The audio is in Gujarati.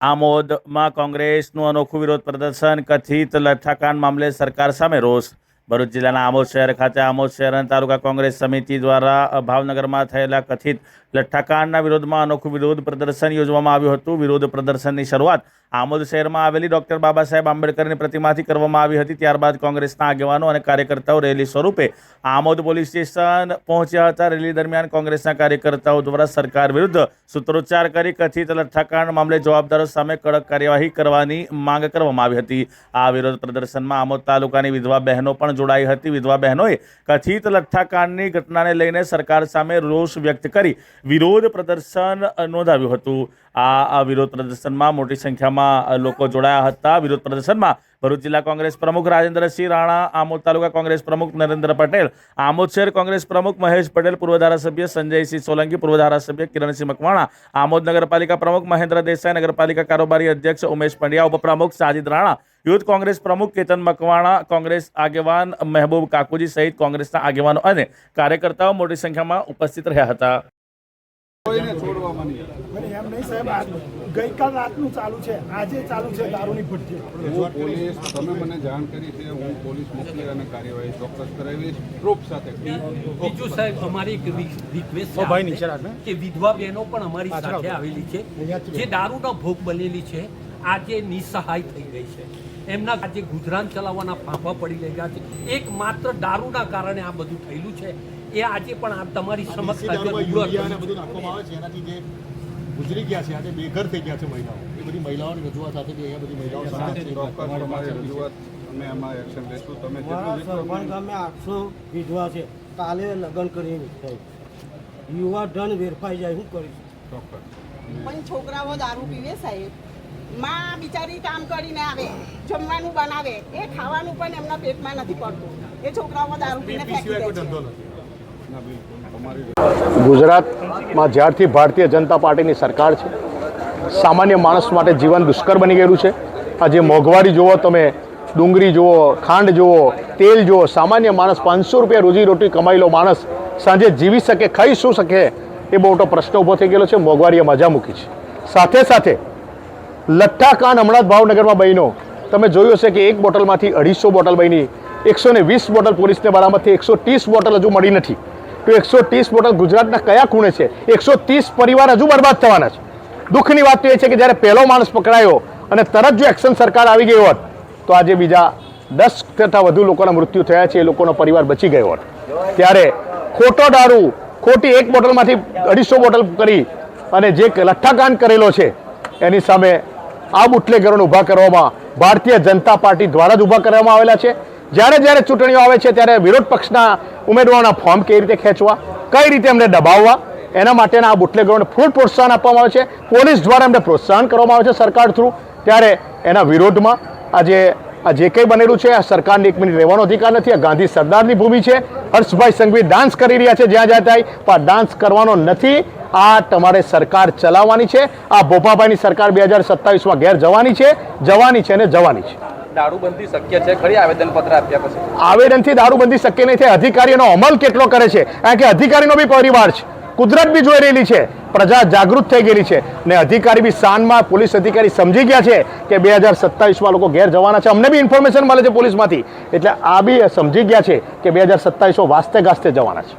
આમોદમાં કોંગ્રેસનું અનોખું વિરોધ પ્રદર્શન, કથિત લઠ્ઠાકાંડ મામલે સરકાર સામે રોષ. ભરૂચ જિલ્લાના આમોદ શહેર ખાતે આમોદ શહેર અને તાલુકા કોંગ્રેસ સમિતિ દ્વારા ભાવનગરમાં થયેલા કથિત લઠ્ઠાકાંડના વિરોધમાં અનોખું વિરોધ પ્રદર્શન યોજવામાં આવ્યું હતું. વિરોધ પ્રદર્શનની શરૂઆત આમોદ શહેરમાં આવેલી ડોક્ટર બાબા સાહેબ આંબેડકરની પ્રતિમાથી કરવામાં આવી હતી. ત્યારબાદ કોંગ્રેસના આગેવાનો અને કાર્યકર્તાઓ રેલી સ્વરૂપે આમોદ પોલીસ સ્ટેશન પહોંચ્યા હતા. રેલી દરમિયાન કોંગ્રેસના કાર્યકર્તાઓ દ્વારા સરકાર વિરુદ્ધ સૂત્રોચ્ચાર કરી કથિત લઠ્ઠાકાંડ મામલે જવાબદારો સામે કડક કાર્યવાહી કરવાની માંગ કરવામાં આવી હતી. આ વિરોધ પ્રદર્શનમાં આમોદ તાલુકાની વિધવા બહેનો પણ જોડાઈ હતી. વિધવા બહેનોએ કથિત લઠ્ઠાકાંડની ઘટનાને લઈને સરકાર સામે રોષ વ્યક્ત કરી વિરોધ પ્રદર્શન નોંધાવ્યું હતું. આ વિરોધ પ્રદર્શનમાં મોટી સંખ્યામાં લોકો જોડાયા હતા. વિરોધ પ્રદર્શનમાં ભરૂચ જિલ્લા કોંગ્રેસ પ્રમુખ રાજેન્દ્રસિંહ રાણા, આમોદ તાલુકા કોંગ્રેસ પ્રમુખ નરેન્દ્ર પટેલ, આમોદ શહેર કોંગ્રેસ પ્રમુખ મહેશ પટેલ, પૂર્વ ધારાસભ્ય સંજયસિંહ સોલંકી, પૂર્વ ધારાસભ્ય કિરણસિંહ મકવાણા, આમોદ નગરપાલિકા પ્રમુખ મહેન્દ્ર દેસાઈ, નગરપાલિકા કારોબારી અધ્યક્ષ ઉમેશ પંડ્યા, ઉપપ્રમુખ સાજિદ રાણા, યુથ કોંગ્રેસ પ્રમુખ કેતન મકવાણા, કોંગ્રેસ આગેવાન મહેબૂબ કાકુજી સહિત કોંગ્રેસના આગેવાનો અને કાર્યકર્તાઓ મોટી સંખ્યામાં ઉપસ્થિત રહ્યા હતા. એમ નહીં સાહેબ, ગઈકાલ રાતનું ચાલુ છે, આજે ચાલુ છે દારૂની ભઠ્ઠી. હું પોલીસ, તમે મને જાણ કરી છે, હું પોલીસ મોકલી અને કાર્યવાહી ચોક્કસ કરાવીશ પ્રૂફ સાથે. બીજું સાહેબ, અમારી એક રિક્વેસ્ટ છે કે વિધવા બહેનો પણ અમારી સાથે આવેલી છે, જે દારૂનો ભોગ બનેલી છે, આજે નિસહાય થઈ ગઈ છે. એમના આજે ગુજરાન ચલાવવાના ફાંફા પડી ગયા છે. એકમાત્ર દારૂના કારણે આ બધું થયેલું છે. એ આજે પણ આ તમારી સમક્ષ ગુજરી ગયા છે, આજે બેઘર થઈ ગયા છે મહિલાઓ. એ બધી મહિલાઓની રજૂઆત સાથે અહીંયા બધી મહિલાઓ અમે આમાં એક્શન લઈશું. તમે ગામે 800 વિધવા છે, કાલે લગ્ન કરીને યુવા ધન વેરફાઈ જાય, શું કરીશ? ચોક્કસ. પણ છોકરાઓ દારૂ પીવે સાહેબ. માં બિચારી કામ કરીને આવે, જમવાનું બનાવે, એ ખાવાનું પણ એમના પેટમાં નથી પડતું. એ છોકરાઓ દારૂ પીને ફેંકી દે છે. ગુજરાતમાં જ્યારથી ભારતીય જનતા પાર્ટીની સરકાર છે, સામાન્ય માણસ માટે જીવન દુષ્કર બની ગયેલું છે. આજે મોંઘવારી જુઓ, તમે ડુંગળી જુઓ, ખાંડ જુઓ, તેલ જુઓ. સામાન્ય માણસ 500 રૂપિયા રોજીરોટી કમાયેલો માણસ સાંજે જીવી શકે, ખાઈ શું શકે, એ બહુ મોટો પ્રશ્ન ઊભો થઈ ગયેલો છે. મોંઘવારીએ મજા મૂકી છે. સાથે સાથે લઠ્ઠાકાંડ હમણાં જ ભાવનગરમાં બન્યો. તમે જોયું હશે કે એક બોટલમાંથી 250 બોટલ બની. 120 બોટલ પોલીસને બરામદથી, 130 બોટલ હજુ મળી નથી. તો 130 બોટલ ગુજરાતના કયા ખૂણે છે? 130 પરિવાર હજુ બરબાદ થવાના છે. દુઃખની વાત તો એ છે કે જ્યારે પહેલો માણસ પકડાયો અને તરત જો એક્શન સરકાર આવી ગઈ હોત તો આજે બીજા 10 કરતાં વધુ લોકોના મૃત્યુ થયા છે, એ લોકોનો પરિવાર બચી ગયો હોત. ત્યારે ખોટો દારૂ, ખોટી એક બોટલમાંથી 250 બોટલ કરી અને જે લઠ્ઠાકાંડ કરેલો છે એની સામે આ બુટલેગરોને ઊભા કરવામાં ભારતીય જનતા પાર્ટી દ્વારા જ ઊભા કરવામાં આવેલા છે. જ્યારે જ્યારે ચૂંટણીઓ આવે છે ત્યારે વિરોધ પક્ષના ઉમેદવારોના ફોર્મ કઈ રીતે ખેંચવા, કઈ રીતે એમને દબાવવા, એના માટેના આ બુટલેગરોને ફૂલ પ્રોત્સાહન આપવામાં આવે છે. પોલીસ દ્વારા એમને પ્રોત્સાહન કરવામાં આવે છે સરકાર થ્રુ. ત્યારે એના વિરોધમાં આજે આ જે કંઈ બનેલું છે, આ સરકારને 1 મિનિટ રહેવાનો અધિકાર નથી. આ ગાંધી સરદારની ભૂમિ છે. હર્ષભાઈ સંઘવી ડાન્સ કરી રહ્યા છે જ્યાં જ્યાં થાય, પણ ડાન્સ કરવાનો નથી. આ તમારે સરકાર ચલાવવાની છે. આ ભોપાભાઈની સરકાર 2027માં ઘેર જવાની છે અને જવાની છે. દારૂબંધી શક્ય છે ખરી? આવેદનપત્ર આપ્યા પછી આવેદનથી દારૂબંધી શક્ય નહીં થાય. અધિકારીઓનો અમલ કેટલો કરે છે, કારણ કે અધિકારીનો બી પરિવાર છે, કુદરત બી જોઈ રહેલી છે, પ્રજા જાગૃત થઈ ગયેલી છે ને અધિકારી બી શાનમાં, પોલીસ અધિકારી સમજી ગયા છે કે 2027માં લોકો ઘેર જવાના છે. અમને બી ઇન્ફોર્મેશન મળે છે પોલીસમાંથી, એટલે આ બી સમજી ગયા છે કે 2027માં વાસ્તે ગાસ્તે જવાના છે.